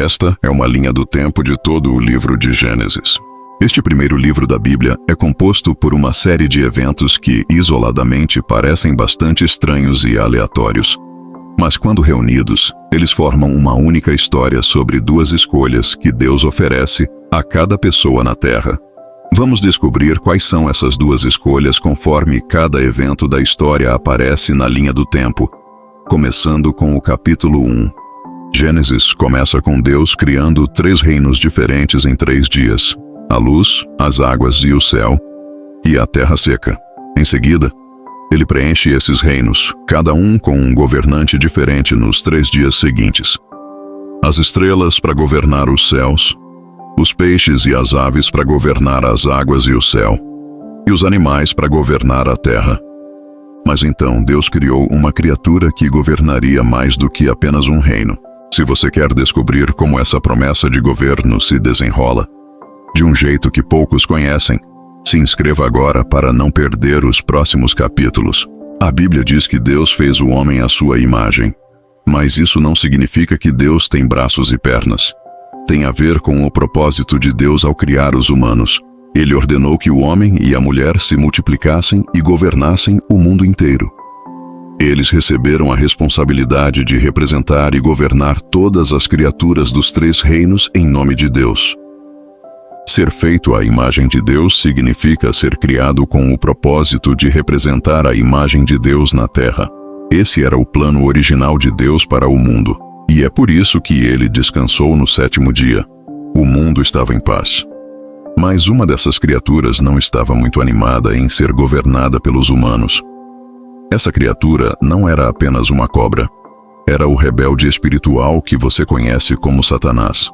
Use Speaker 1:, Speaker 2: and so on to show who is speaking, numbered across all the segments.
Speaker 1: Esta é uma linha do tempo de todo o livro de Gênesis. Este primeiro livro da Bíblia é composto por uma série de eventos que, isoladamente, parecem bastante estranhos e aleatórios. Mas quando reunidos, eles formam uma única história sobre duas escolhas que Deus oferece a cada pessoa na Terra. Vamos descobrir quais são essas duas escolhas conforme cada evento da história aparece na linha do tempo, começando com o capítulo 1. Gênesis começa com Deus criando 3 reinos diferentes em 3 dias: a luz, as águas e o céu, e a terra seca. Em seguida, ele preenche esses reinos, cada um com um governante diferente nos 3 dias seguintes. As estrelas para governar os céus, os peixes e as aves para governar as águas e o céu, e os animais para governar a terra. Mas então Deus criou uma criatura que governaria mais do que apenas um reino. Se você quer descobrir como essa promessa de governo se desenrola, de um jeito que poucos conhecem, se inscreva agora para não perder os próximos capítulos. A Bíblia diz que Deus fez o homem à sua imagem, mas isso não significa que Deus tem braços e pernas. Tem a ver com o propósito de Deus ao criar os humanos. Ele ordenou que o homem e a mulher se multiplicassem e governassem o mundo inteiro. Eles receberam a responsabilidade de representar e governar todas as criaturas dos 3 reinos em nome de Deus. Ser feito à imagem de Deus significa ser criado com o propósito de representar a imagem de Deus na Terra. Esse era o plano original de Deus para o mundo, e é por isso que ele descansou no 7º dia. O mundo estava em paz. Mas uma dessas criaturas não estava muito animada em ser governada pelos humanos. Essa criatura não era apenas uma cobra. Era o rebelde espiritual que você conhece como Satanás.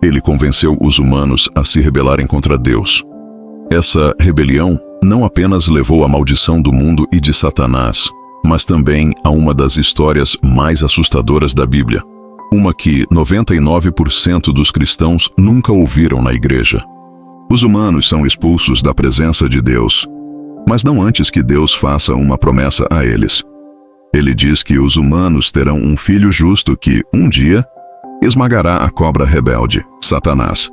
Speaker 1: Ele convenceu os humanos a se rebelarem contra Deus. Essa rebelião não apenas levou à maldição do mundo e de Satanás, mas também a uma das histórias mais assustadoras da Bíblia. Uma que 99% dos cristãos nunca ouviram na igreja. Os humanos são expulsos da presença de Deus, mas não antes que Deus faça uma promessa a eles. Ele diz que os humanos terão um filho justo que, um dia, esmagará a cobra rebelde, Satanás.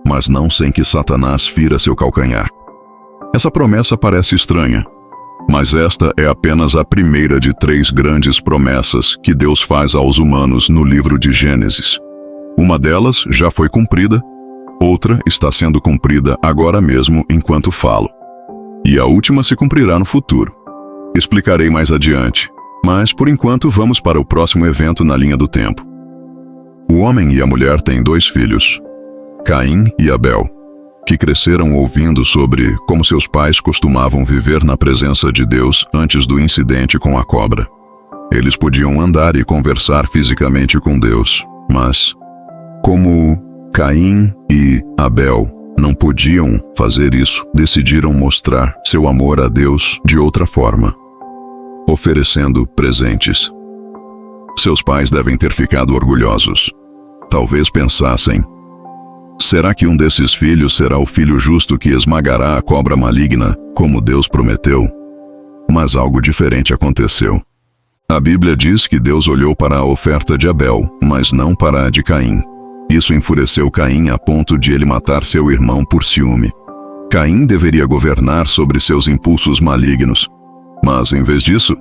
Speaker 1: Mas não sem que Satanás fira seu calcanhar. Essa promessa parece estranha, mas esta é apenas a primeira de 3 grandes promessas que Deus faz aos humanos no livro de Gênesis. Uma delas já foi cumprida, outra está sendo cumprida agora mesmo enquanto falo. E a última se cumprirá no futuro. Explicarei mais adiante, mas por enquanto vamos para o próximo evento na linha do tempo. O homem e a mulher têm 2 filhos, Caim e Abel, que cresceram ouvindo sobre como seus pais costumavam viver na presença de Deus antes do incidente com a cobra. Eles podiam andar e conversar fisicamente com Deus, mas, como Caim e Abel não podiam fazer isso, decidiram mostrar seu amor a Deus de outra forma, oferecendo presentes. Seus pais devem ter ficado orgulhosos. Talvez pensassem: será que um desses filhos será o filho justo que esmagará a cobra maligna, como Deus prometeu? Mas algo diferente aconteceu. A Bíblia diz que Deus olhou para a oferta de Abel, mas não para a de Caim. Isso enfureceu Caim a ponto de ele matar seu irmão por ciúme. Caim deveria governar sobre seus impulsos malignos, mas, em vez disso,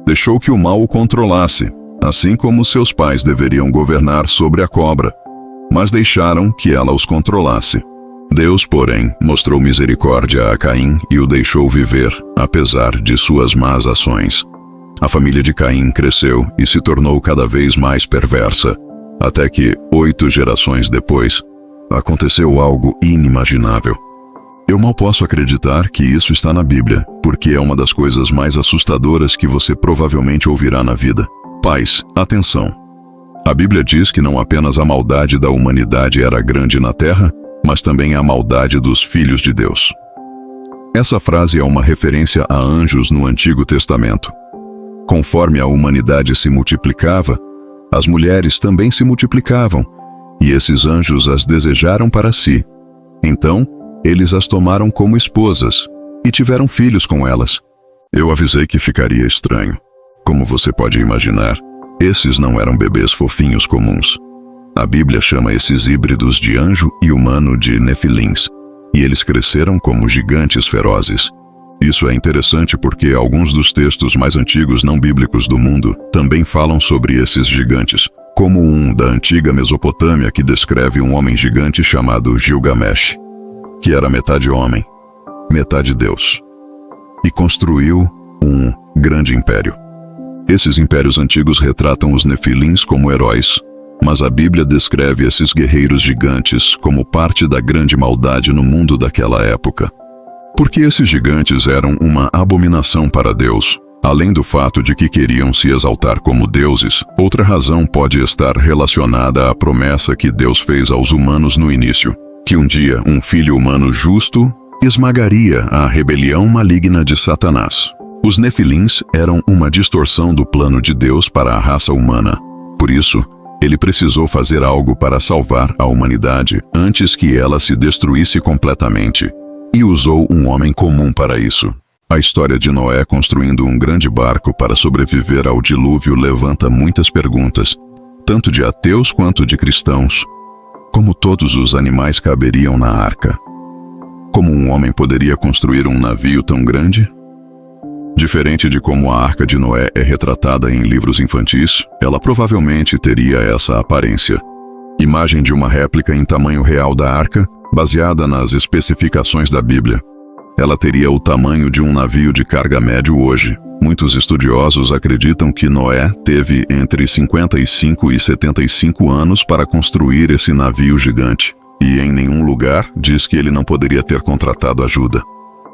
Speaker 1: deixou que o mal o controlasse, assim como seus pais deveriam governar sobre a cobra, mas deixaram que ela os controlasse. Deus, porém, mostrou misericórdia a Caim e o deixou viver, apesar de suas más ações. A família de Caim cresceu e se tornou cada vez mais perversa, até que, 8 gerações depois, aconteceu algo inimaginável. Eu mal posso acreditar que isso está na Bíblia, porque é uma das coisas mais assustadoras que você provavelmente ouvirá na vida. Pais, atenção! A Bíblia diz que não apenas a maldade da humanidade era grande na Terra, mas também a maldade dos filhos de Deus. Essa frase é uma referência a anjos no Antigo Testamento. Conforme a humanidade se multiplicava, as mulheres também se multiplicavam, e esses anjos as desejaram para si. Então, eles as tomaram como esposas e tiveram filhos com elas. Eu avisei que ficaria estranho. Como você pode imaginar, esses não eram bebês fofinhos comuns. A Bíblia chama esses híbridos de anjo e humano de nefilins, e eles cresceram como gigantes ferozes. Isso é interessante porque alguns dos textos mais antigos não bíblicos do mundo também falam sobre esses gigantes, como um da antiga Mesopotâmia que descreve um homem gigante chamado Gilgamesh, que era metade homem, metade Deus, e construiu um grande império. Esses impérios antigos retratam os nefilins como heróis, mas a Bíblia descreve esses guerreiros gigantes como parte da grande maldade no mundo daquela época. Porque esses gigantes eram uma abominação para Deus. Além do fato de que queriam se exaltar como deuses, outra razão pode estar relacionada à promessa que Deus fez aos humanos no início, que um dia um filho humano justo esmagaria a rebelião maligna de Satanás. Os nefilins eram uma distorção do plano de Deus para a raça humana. Por isso, ele precisou fazer algo para salvar a humanidade antes que ela se destruísse completamente, e usou um homem comum para isso. A história de Noé construindo um grande barco para sobreviver ao dilúvio levanta muitas perguntas, tanto de ateus quanto de cristãos. Como todos os animais caberiam na arca? Como um homem poderia construir um navio tão grande? Diferente de como a Arca de Noé é retratada em livros infantis, ela provavelmente teria essa aparência. Imagem de uma réplica em tamanho real da arca, baseada nas especificações da Bíblia. Ela teria o tamanho de um navio de carga médio hoje. Muitos estudiosos acreditam que Noé teve entre 55 e 75 anos para construir esse navio gigante, e em nenhum lugar diz que ele não poderia ter contratado ajuda.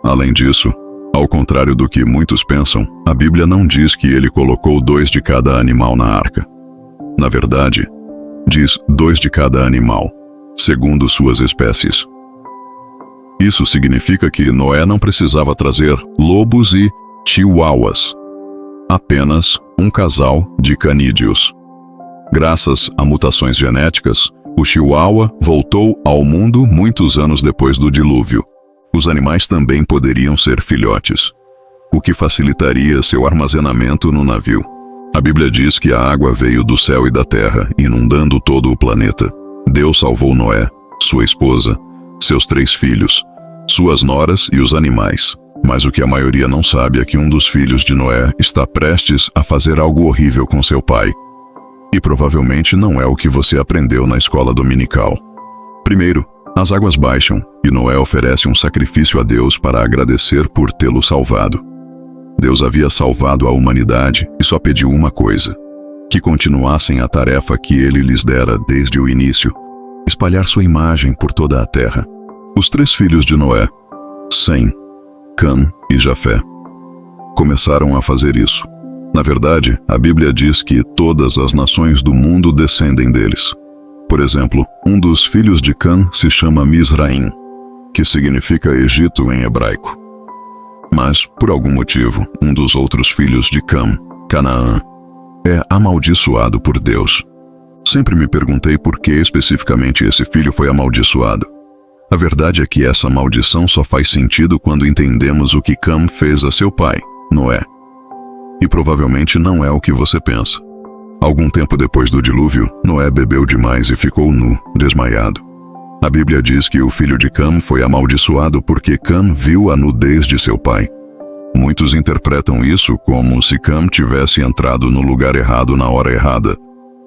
Speaker 1: Além disso, ao contrário do que muitos pensam, a Bíblia não diz que ele colocou 2 de cada animal na arca. Na verdade, diz 2 de cada animal, segundo suas espécies. Isso significa que Noé não precisava trazer lobos e chihuahuas, apenas um casal de canídeos. Graças a mutações genéticas, o chihuahua voltou ao mundo muitos anos depois do dilúvio. Os animais também poderiam ser filhotes, o que facilitaria seu armazenamento no navio. A Bíblia diz que a água veio do céu e da terra, inundando todo o planeta. Deus salvou Noé, sua esposa, seus 3 filhos, suas noras e os animais. Mas o que a maioria não sabe é que um dos filhos de Noé está prestes a fazer algo horrível com seu pai. E provavelmente não é o que você aprendeu na escola dominical. Primeiro, as águas baixam, e Noé oferece um sacrifício a Deus para agradecer por tê-lo salvado. Deus havia salvado a humanidade e só pediu uma coisa: que continuassem a tarefa que ele lhes dera desde o início, espalhar sua imagem por toda a terra. Os 3 filhos de Noé, Sem, Cã e Jafé, começaram a fazer isso. Na verdade, a Bíblia diz que todas as nações do mundo descendem deles. Por exemplo, um dos filhos de Cã se chama Mizraim, que significa Egito em hebraico. Mas, por algum motivo, um dos outros filhos de Cã, Canaã, é amaldiçoado por Deus. Sempre me perguntei por que especificamente esse filho foi amaldiçoado. A verdade é que essa maldição só faz sentido quando entendemos o que Cã fez a seu pai, Noé. E provavelmente não é o que você pensa. Algum tempo depois do dilúvio, Noé bebeu demais e ficou nu, desmaiado. A Bíblia diz que o filho de Cã foi amaldiçoado porque Cã viu a nudez de seu pai. Muitos interpretam isso como se Cã tivesse entrado no lugar errado na hora errada,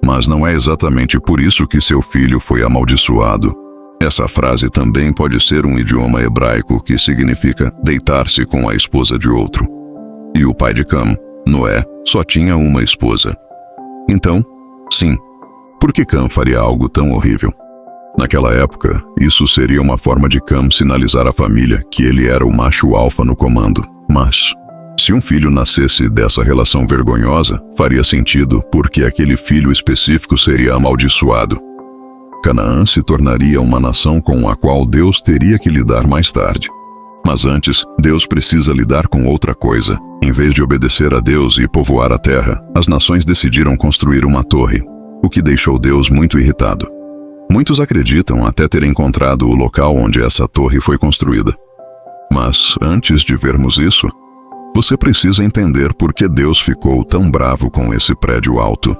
Speaker 1: mas não é exatamente por isso que seu filho foi amaldiçoado. Essa frase também pode ser um idioma hebraico que significa deitar-se com a esposa de outro. E o pai de Cã, Noé, só tinha uma esposa. Então, sim, por que Cã faria algo tão horrível? Naquela época, isso seria uma forma de Cã sinalizar à família que ele era o macho alfa no comando. Mas, se um filho nascesse dessa relação vergonhosa, faria sentido porque aquele filho específico seria amaldiçoado. Canaã se tornaria uma nação com a qual Deus teria que lidar mais tarde. Mas antes, Deus precisa lidar com outra coisa. Em vez de obedecer a Deus e povoar a terra, as nações decidiram construir uma torre, o que deixou Deus muito irritado. Muitos acreditam até ter encontrado o local onde essa torre foi construída. Mas, antes de vermos isso, você precisa entender por que Deus ficou tão bravo com esse prédio alto.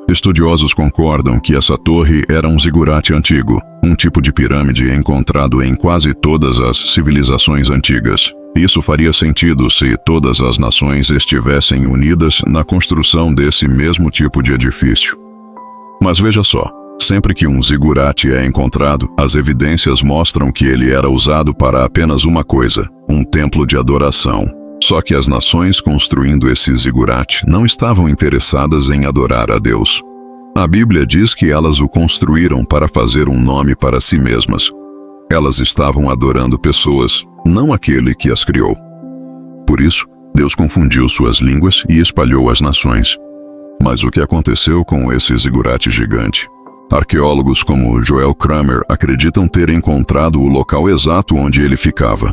Speaker 1: Estudiosos concordam que essa torre era um zigurate antigo, um tipo de pirâmide encontrado em quase todas as civilizações antigas. Isso faria sentido se todas as nações estivessem unidas na construção desse mesmo tipo de edifício. Mas veja só, sempre que um zigurate é encontrado, as evidências mostram que ele era usado para apenas uma coisa, um templo de adoração. Só que as nações construindo esse zigurate não estavam interessadas em adorar a Deus. A Bíblia diz que elas o construíram para fazer um nome para si mesmas. Elas estavam adorando pessoas, não aquele que as criou. Por isso, Deus confundiu suas línguas e espalhou as nações. Mas o que aconteceu com esse zigurate gigante? Arqueólogos como Joel Kramer acreditam ter encontrado o local exato onde ele ficava.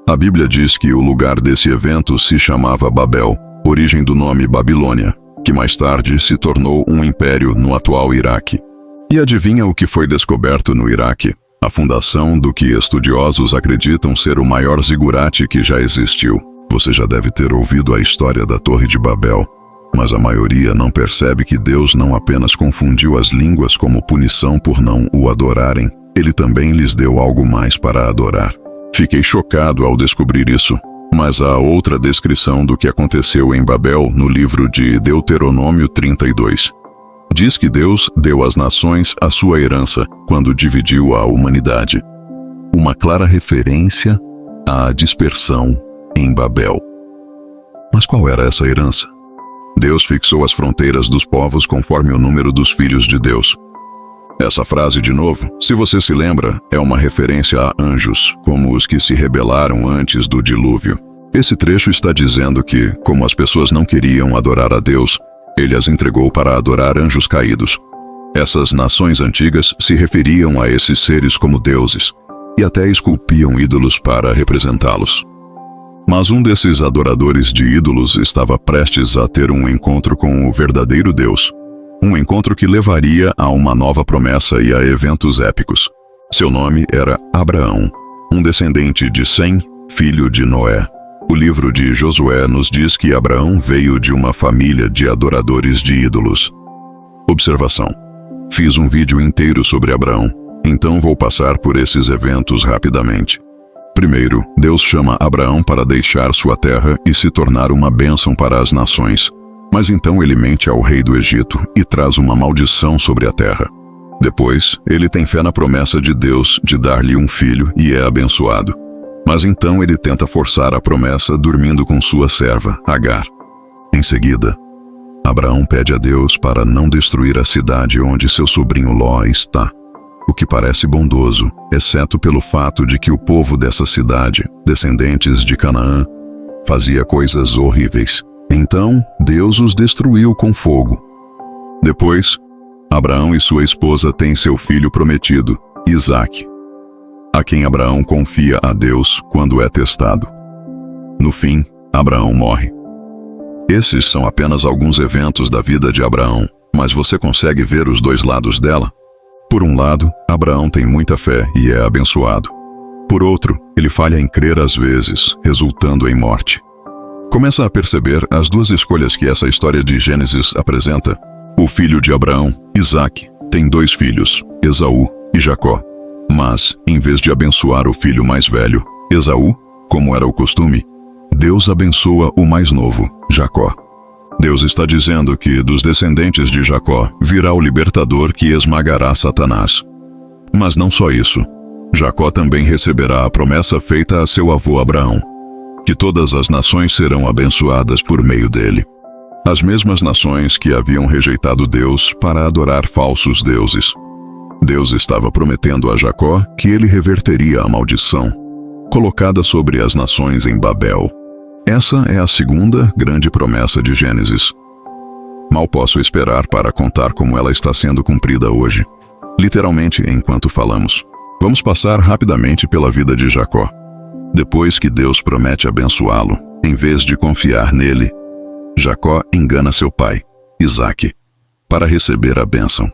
Speaker 1: A Bíblia diz que o lugar desse evento se chamava Babel, origem do nome Babilônia, que mais tarde se tornou um império no atual Iraque. E adivinha o que foi descoberto no Iraque? A fundação do que estudiosos acreditam ser o maior zigurate que já existiu. Você já deve ter ouvido a história da Torre de Babel, mas a maioria não percebe que Deus não apenas confundiu as línguas como punição por não o adorarem, ele também lhes deu algo mais para adorar. Fiquei chocado ao descobrir isso, mas há outra descrição do que aconteceu em Babel no livro de Deuteronômio 32. Diz que Deus deu às nações a sua herança quando dividiu a humanidade. Uma clara referência à dispersão em Babel. Mas qual era essa herança? Deus fixou as fronteiras dos povos conforme o número dos filhos de Deus. Essa frase, de novo, se você se lembra, é uma referência a anjos, como os que se rebelaram antes do dilúvio. Esse trecho está dizendo que, como as pessoas não queriam adorar a Deus, ele as entregou para adorar anjos caídos. Essas nações antigas se referiam a esses seres como deuses, e até esculpiam ídolos para representá-los. Mas um desses adoradores de ídolos estava prestes a ter um encontro com o verdadeiro Deus. Um encontro que levaria a uma nova promessa e a eventos épicos. Seu nome era Abraão, um descendente de Sem, filho de Noé. O livro de Josué nos diz que Abraão veio de uma família de adoradores de ídolos. Observação. Fiz um vídeo inteiro sobre Abraão, então vou passar por esses eventos rapidamente. Primeiro, Deus chama Abraão para deixar sua terra e se tornar uma bênção para as nações. Mas então ele mente ao rei do Egito e traz uma maldição sobre a terra. Depois, ele tem fé na promessa de Deus de dar-lhe um filho e é abençoado. Mas então ele tenta forçar a promessa dormindo com sua serva, Agar. Em seguida, Abraão pede a Deus para não destruir a cidade onde seu sobrinho Ló está. O que parece bondoso, exceto pelo fato de que o povo dessa cidade, descendentes de Canaã, fazia coisas horríveis. Então, Deus os destruiu com fogo. Depois, Abraão e sua esposa têm seu filho prometido, Isaque, a quem Abraão confia a Deus quando é testado. No fim, Abraão morre. Esses são apenas alguns eventos da vida de Abraão, mas você consegue ver os dois lados dela? Por um lado, Abraão tem muita fé e é abençoado. Por outro, ele falha em crer às vezes, resultando em morte. Começa a perceber as duas escolhas que essa história de Gênesis apresenta. O filho de Abraão, Isaque, tem dois filhos, Esaú e Jacó. Mas, em vez de abençoar o filho mais velho, Esaú, como era o costume, Deus abençoa o mais novo, Jacó. Deus está dizendo que dos descendentes de Jacó virá o libertador que esmagará Satanás. Mas não só isso. Jacó também receberá a promessa feita a seu avô Abraão, que todas as nações serão abençoadas por meio dele. As mesmas nações que haviam rejeitado Deus para adorar falsos deuses. Deus estava prometendo a Jacó que ele reverteria a maldição colocada sobre as nações em Babel. Essa é a segunda grande promessa de Gênesis. Mal posso esperar para contar como ela está sendo cumprida hoje, literalmente enquanto falamos. Vamos passar rapidamente pela vida de Jacó. Depois que Deus promete abençoá-lo, em vez de confiar nele, Jacó engana seu pai, Isaque, para receber a bênção.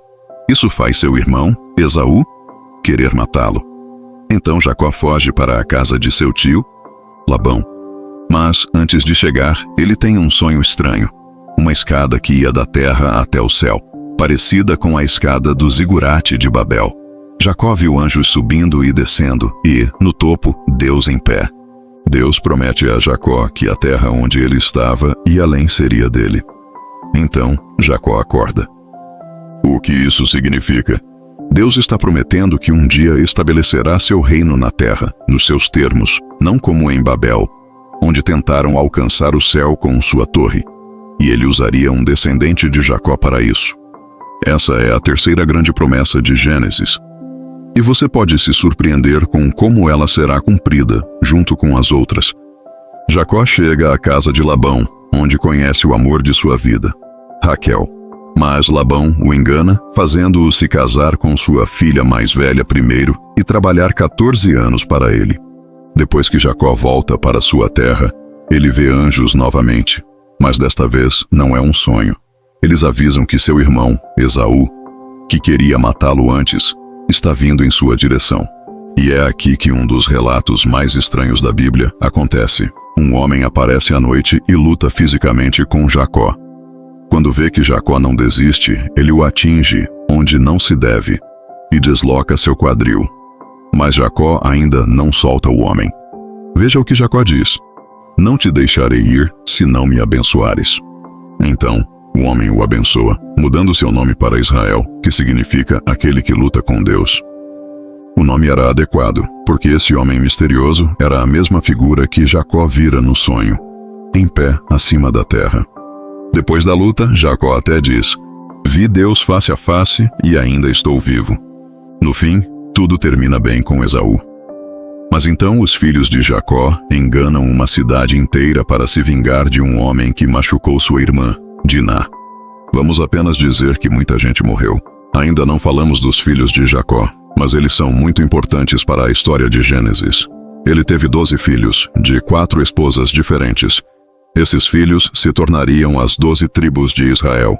Speaker 1: Isso faz seu irmão, Esaú, querer matá-lo. Então Jacó foge para a casa de seu tio, Labão. Mas, antes de chegar, ele tem um sonho estranho. Uma escada que ia da terra até o céu. parecida com a escada do zigurate de Babel. Jacó viu anjos subindo e descendo, e, no topo, Deus em pé. Deus promete a Jacó que a terra onde ele estava e além seria dele. Então, Jacó acorda. O que isso significa? Deus está prometendo que um dia estabelecerá seu reino na terra, nos seus termos, não como em Babel, onde tentaram alcançar o céu com sua torre, e ele usaria um descendente de Jacó para isso. Essa é a terceira grande promessa de Gênesis. E você pode se surpreender com como ela será cumprida, junto com as outras. Jacó chega à casa de Labão, onde conhece o amor de sua vida, Raquel. Mas Labão o engana, fazendo-o se casar com sua filha mais velha primeiro e trabalhar 14 anos para ele. Depois que Jacó volta para sua terra, ele vê anjos novamente, mas desta vez não é um sonho. Eles avisam que seu irmão, Esaú, que queria matá-lo antes, está vindo em sua direção. E é aqui que um dos relatos mais estranhos da Bíblia acontece. Um homem aparece à noite e luta fisicamente com Jacó. Quando vê que Jacó não desiste, ele o atinge onde não se deve e desloca seu quadril. Mas Jacó ainda não solta o homem. Veja o que Jacó diz: não te deixarei ir se não me abençoares. Então, o homem o abençoa, mudando seu nome para Israel, que significa aquele que luta com Deus. O nome era adequado, porque esse homem misterioso era a mesma figura que Jacó vira no sonho, em pé acima da terra. Depois da luta, Jacó até diz: vi Deus face a face e ainda estou vivo. No fim, tudo termina bem com Esaú. Mas então os filhos de Jacó enganam uma cidade inteira para se vingar de um homem que machucou sua irmã, Diná. Vamos apenas dizer que muita gente morreu. Ainda não falamos dos filhos de Jacó, mas eles são muito importantes para a história de Gênesis. Ele teve 12 filhos, de 4 esposas diferentes. Esses filhos se tornariam as 12 tribos de Israel.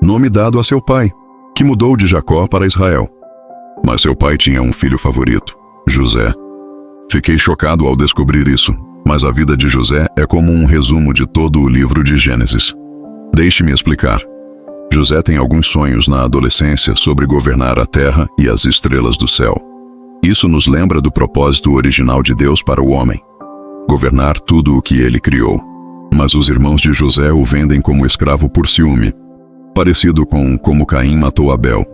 Speaker 1: Nome dado a seu pai, que mudou de Jacó para Israel. Mas seu pai tinha um filho favorito, José. Fiquei chocado ao descobrir isso, mas a vida de José é como um resumo de todo o livro de Gênesis. Deixe-me explicar. José tem alguns sonhos na adolescência sobre governar a terra e as estrelas do céu. Isso nos lembra do propósito original de Deus para o homem: governar tudo o que ele criou. Mas os irmãos de José o vendem como escravo por ciúme, parecido com como Caim matou Abel.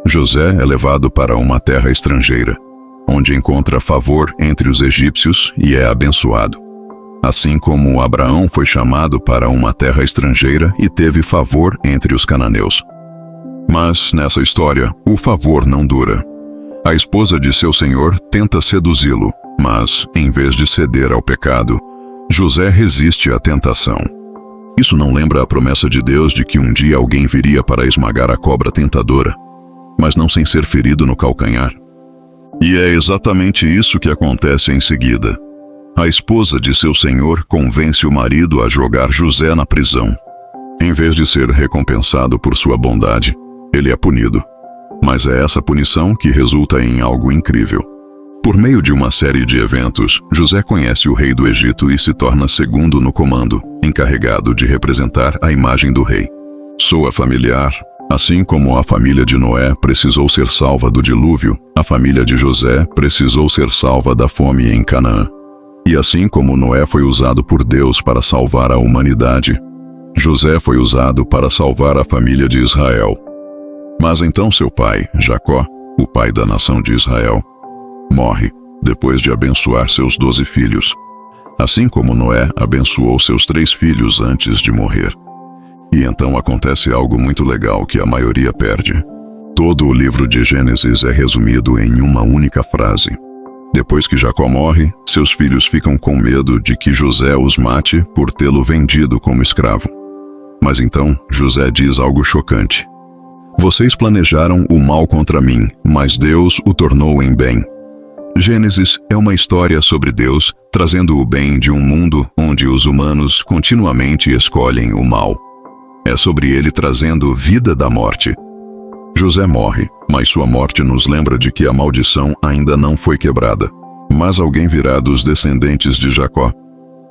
Speaker 1: José é levado para uma terra estrangeira, onde encontra favor entre os egípcios e é abençoado. Assim como Abraão foi chamado para uma terra estrangeira e teve favor entre os cananeus. Mas, nessa história, o favor não dura. A esposa de seu senhor tenta seduzi-lo, mas, em vez de ceder ao pecado, José resiste à tentação. Isso não lembra a promessa de Deus de que um dia alguém viria para esmagar a cobra tentadora, mas não sem ser ferido no calcanhar? E é exatamente isso que acontece em seguida. A esposa de seu senhor convence o marido a jogar José na prisão. Em vez de ser recompensado por sua bondade, ele é punido. Mas é essa punição que resulta em algo incrível. Por meio de uma série de eventos, José conhece o rei do Egito e se torna segundo no comando, encarregado de representar a imagem do rei. Soa familiar? Assim como a família de Noé precisou ser salva do dilúvio, a família de José precisou ser salva da fome em Canaã. E assim como Noé foi usado por Deus para salvar a humanidade, José foi usado para salvar a família de Israel. Mas então seu pai, Jacó, o pai da nação de Israel, morre depois de abençoar seus 12 filhos, assim como Noé abençoou seus 3 filhos antes de morrer. E então acontece algo muito legal que a maioria perde. Todo o livro de Gênesis é resumido em uma única frase. Depois que Jacó morre, seus filhos ficam com medo de que José os mate por tê-lo vendido como escravo. Mas então José diz algo chocante: vocês planejaram o mal contra mim, mas Deus o tornou em bem. Gênesis é uma história sobre Deus trazendo o bem de um mundo onde os humanos continuamente escolhem o mal. É sobre ele trazendo vida da morte. José morre, mas sua morte nos lembra de que a maldição ainda não foi quebrada. Mas alguém virá dos descendentes de Jacó.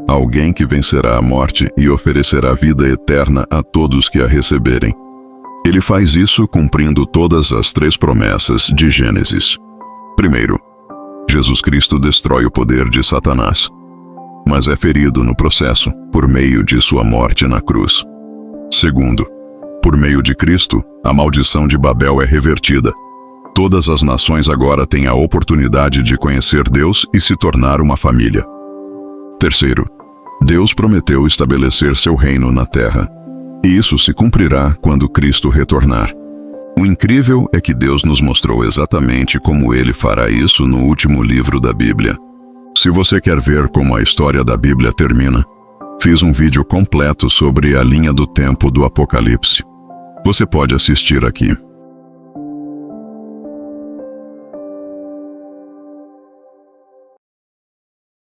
Speaker 1: Alguém que vencerá a morte e oferecerá vida eterna a todos que a receberem. Ele faz isso cumprindo todas as 3 promessas de Gênesis. Primeiro, Jesus Cristo destrói o poder de Satanás, mas é ferido no processo por meio de sua morte na cruz. Segundo, por meio de Cristo, a maldição de Babel é revertida. Todas as nações agora têm a oportunidade de conhecer Deus e se tornar uma família. Terceiro, Deus prometeu estabelecer seu reino na terra, e isso se cumprirá quando Cristo retornar. O incrível é que Deus nos mostrou exatamente como Ele fará isso no último livro da Bíblia. Se você quer ver como a história da Bíblia termina, fiz um vídeo completo sobre a linha do tempo do Apocalipse. Você pode assistir aqui.